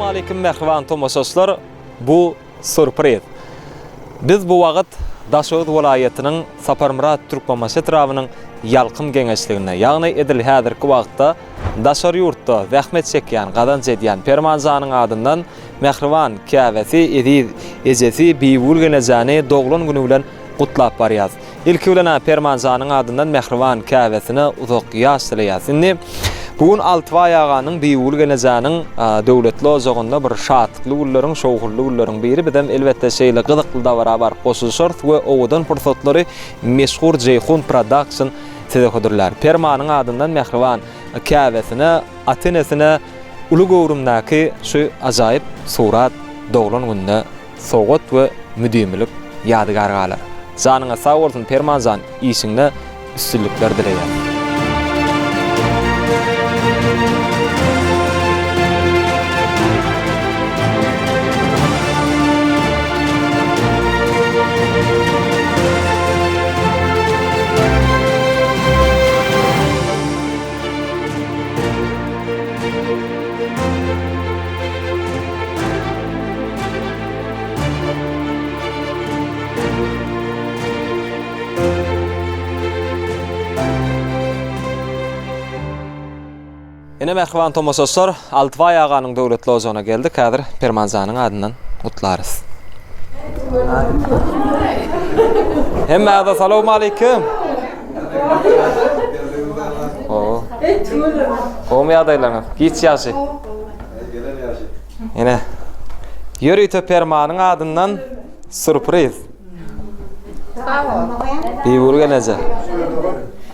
Assalamualaikum mehriban tomoşaşlar. Bu sürpriz. Biz bu wagt Daşoğuz vilayatynyň Saparmurat Türkmenbaşy trawynyň ýalkym geňeşligine, ýagny edil häzirki wagtda Daşar ýurtda zähmet çekýän, gadanç edýän Permanjanyň adyndan mehriban käbesi, ediz, ejesi, biýbul gelejäni doglan güni bilen gutlap barýar. Ilki bilen Permanjanyň adyndan mehriban käbesine uzak ýaş dileýär. Indi bugun Altıva ýaganyň biýbul gelejäniň döwletli ozagynda bir şatly gullaryň, şowgully gullaryň biri bilen elbetde şeýle gyzykly da barabar goşulşar we owadan pursatlary meşhur Jeyhun Production tedehodirler. Permanyň adyndan mehriban käbesine, atenesine uly gowrumdaky şu ajaýyp surat doglan günde sogat we müdimlik ýadygar galar. Janyňa sag bolsun Permanjan işiňde üstünlikler dileýär. Ene mehriban tomoşaşlar, Altıva ýaganyň döwletli ozagına geldik. Häzir Permanjanyň adyndan gutlarys. Hemme assalamu alaykum. O. Kom ýagdaýlaryň. Giç ýaşy. Ene. Ýöri Permanyň adyndan sürpriz. Biýbul gelejä.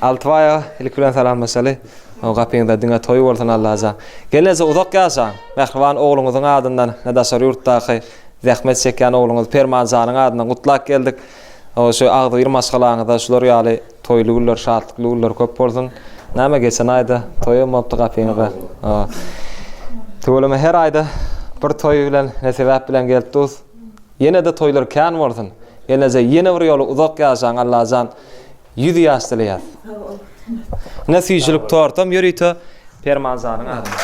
Altıva ilk bilen salamlaşaly. O gapyňda diňe toý bolsun Allaha. Gelese uzak ýaşa. Mehriban ogluňyzyň adyndan Daşar ýurtdaky zähmet çekýän ogluňyz Permanjanyň adyndan gutlak geldik. O şu agdyr maşgalaňyzda şular ýaly toýly gullar, şatlyk gullar köp bolsun. Näme geçen aýda toýamapdy gapyňyza. Töweleme her aýda bir toý bilen, nesebäp bilen geldik. Ýene de toýlar kän bolsun. Gelese ýene bir ýoly uzak ýaşaň Allaha. 100 ýaş dileýär. Näsijilik tortam ýörýte Permanjanyň adyndan.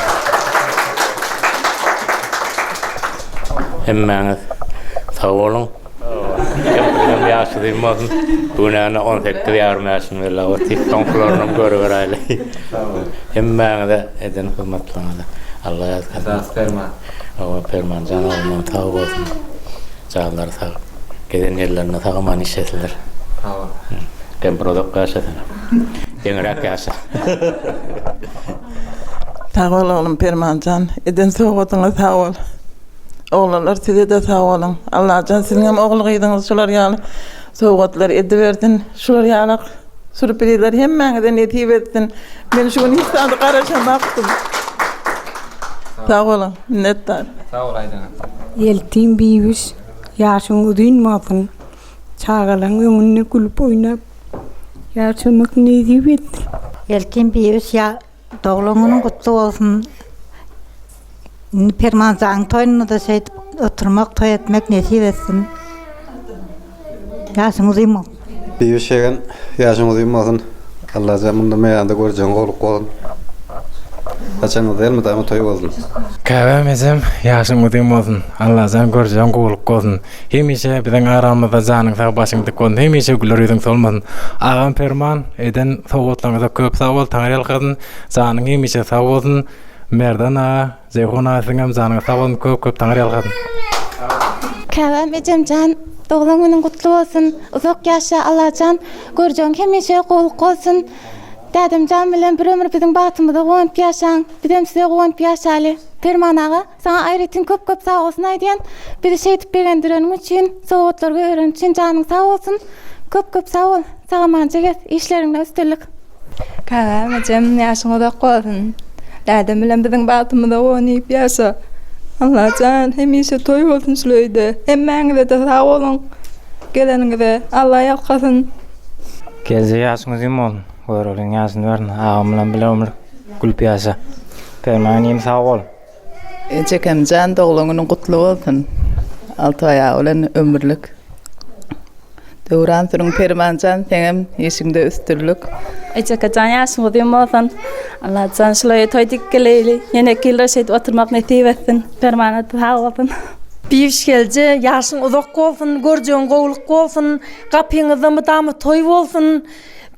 Hemmäňiz sag bolun. Hem ýaşy diýmezdim. Bunany 18 ýarmaşyn bela oty tonklaryny görýärler. Hemmäňize eden hurmatlaryny Allah ýazgyn. Permanjanyň sag bolsun. Canlar sag. Geden ýerlerine sagman işletler. Kem produkt kaşasın. Ýeňrak ýaşa. Sag bol oglum Permanjan, eden sogatyňa sag bol. Oglanlar size de sag bolun. Allahan siziň hem ogly gydyňyz şular ýaly sogatlar ediberdin. Şular ýaly sürprizler hemmäňizden netip etdin. Men şunu hiç garaşamakdym. Sag bolun, minnetdar. Sag bol aýdyň. Eltiň biýüş, ýaşyň udynmapyn. Çağalan öňünde gülüp oýnap ýaşamak netip etdi. Elkin biýüş ya doglaňyň gutly bolsun. Permanjanyň toýunyna da şeýle oturmak, toý etmek netip etsin. Ýaşyň uzyma. Biýüş ýagan ýaşyň uzymasyn. Allah jamynda meýanda görjän golup bolsun. Açan delmi da toý bolsun. Käbemizem ýaşyň uzymasyn. Allah'dan görjän golup bolsun. Hemişe biziň aramyzda janyň sag başyňda kon hemişe güler ýüzüň solmasyn. Agam Perman eden sowgatlaryňyza köp sag bol, taňryl kydyn. Janyň hemişe sag bolsun. Merdan ağa, Jeyhun ağa janyň sag bolsun, köp taňryl kydyn. Käbem jan doglan günüň gutly bolsun. Uzak ýaşa Allahan görjän hemişe golup bolsun. Dadamjan bilen bir ömür biziň bagtymyzda gowup ýaşaň, bizem size gowup ýaşaly. Perman ağa, sana aýrytyn köp sag bolsun aýdýan. Bizi şeýtip berendiriň üçin, sogatlarga öýren üçin janyň sag bolsun. Köp sag bol. Sagamanja gez, işleriňde üstünlik. Käbem ýaşyň uzak bolsun. Dadam bilen biziň bagtymyzda gowup ýaşa. Allahan hemişe toý bolsun şuleýde. Hemmäňize de sag bolun. Geleniňize Allah ýalkasyn. Gelje ýaşyň uzymasyn. Görülen ýaşyny berin, agam bilen bile ömür gülüp ýaşa. Permanym sag bol. Çekemjan doglaňyň gutly bolsun. Altıva ýagy bilen ömürlük. Döwran sürüň Permanjan seňem ýeşiňde üstünlik. Çekemjan ýaşyň uzymasyn. Allah can şulay toydik geleli. Yine kilra şeyt oturmak nasip etsin. Permanent sağ olsun. Biiş gelce yaşın uzak olsun, göreceğin goğuluk olsun, kapıyınızda mıdamı toy olsun.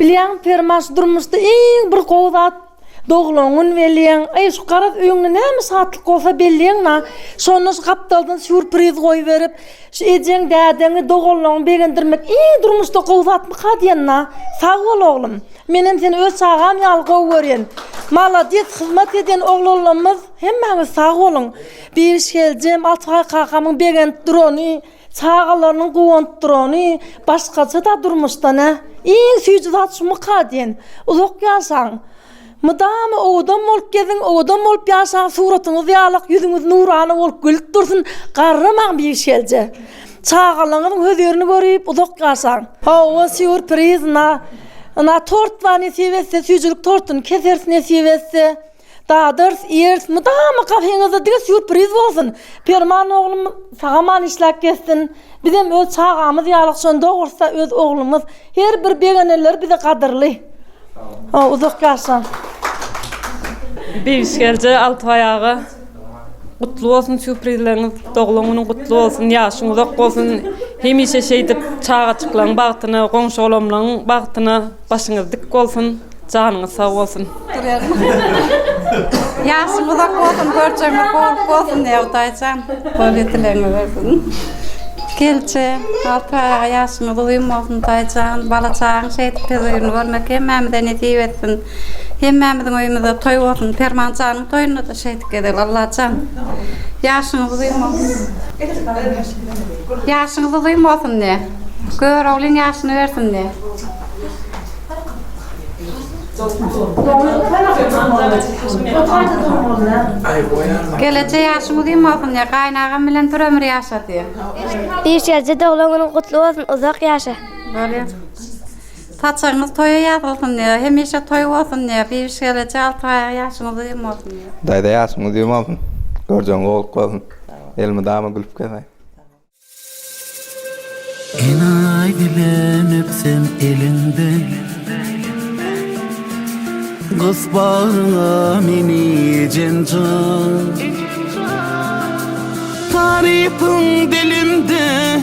Bilyan permas durmuştu en bir kovdat doğulunun veliyen. Ay şu karat öğünü neymi saatlık olsa belliyen na. Sonuz kaptaldan sürpriz koy verip, şu edeceğin dədeni doğulunun beğendirmek en durmuştu kovdat mı kadiyen na. Sağ ol oğlum. Menem seni öz sağam yalgı öğren. Maladiyet hizmet eden oğlumuz hemmeniz sağ olun. Biiş gelcem Altay kakamın beğendironi, çağalarının kuvantdironi, başkası da durmuştu ne. En süyücü zatışımı kadiyen. Uzak yaşan. Mıdamı oğudam olup gezin, oğudam olup yaşan suratınız yalak, yüzünüz nuranı olup gülüp dursun. Qarraman biiş gelce. Çağalarının hözlerini görüp uzak yaşan. O sürpriz na. Ana tort var nesivetse, süyücülük tortun kesers nesivetse. Dağdırs, iyers, mıdamı kafenizde diye sürpriz olsun. Perman oğlum sağaman işlek kessin. Bizim öz çağamız yalak son doğursa öz oğlumuz. Her bir beğeniler bize kadırlı. Uzak yaşan. Bir işgelce alt ayağı. Kutlu olsun sürprizleriniz, doğulumunun kutlu olsun, yaşın uzak olsun. Hemişe şeydip çağa çıkılan bağıtına, komşu oğlumların bağıtına başınız dik olsun, canınız sağ olsun. Yaşın uzak olsun, göreceğimiz koğuluk olsun diye utaycan. Böyle dileğini versin. Gelce, altı ayağa yaşınız uyum olsun utaycan. Bala çağın şeydip tezeyini görmek hemmemizden nasip etsin. Hemmemizin uyumuzda toy olsun. Perman canın toyunu da şeydik edelim Allah can. Yaşınız uyum olsun. Yaşınız uyum olsun diye. Gör oğlun yaşını versin diye. Gelece yaşımı diyeyim olsun ya, kaynağım bilen bir ömür yaşa diye. Bir şeyce doğulumunun kutlu olsun, uzak yaşa. Böyle. Taçağınız toyu yazılsın diye, hemişe toy olsun diye, bir şeylece 6 ay yaşımı diyeyim olsun diye. Dayda yaşımı diyeyim olsun, göreceğin oğluk olsun, elimi dağıma gülüp gezeyim. İnay bilen öpsem elinden, kız bağrına meni cencan. Tarifin dilimde,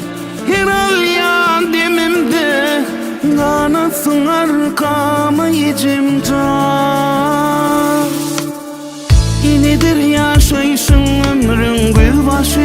her alyan demimde, kanasın arkamı yiyeceğim can. İnedir yaşayışın ömrün gül başı,